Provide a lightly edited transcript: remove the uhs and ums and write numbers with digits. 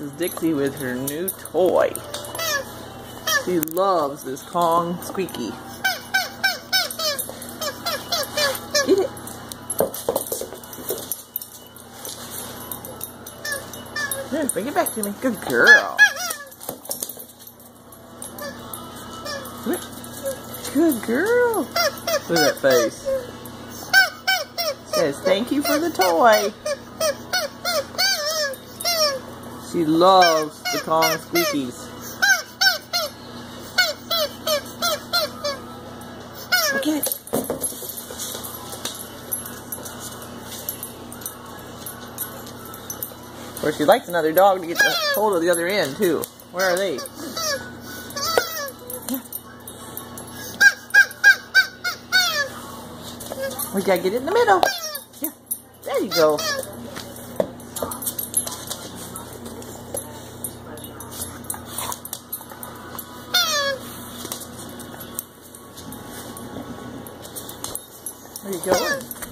is Dixie with her new toy. She loves this Kong Squeaky. Eat it. Here, bring it back to me. Good girl. Good girl. Look at that face. Says thank you for the toy. She loves the Kong Squeakies. Look at it. Of course, she likes another dog to get the hold of the other end, too. Where are they? We gotta get it in the middle. Yeah, there you go. Where you going?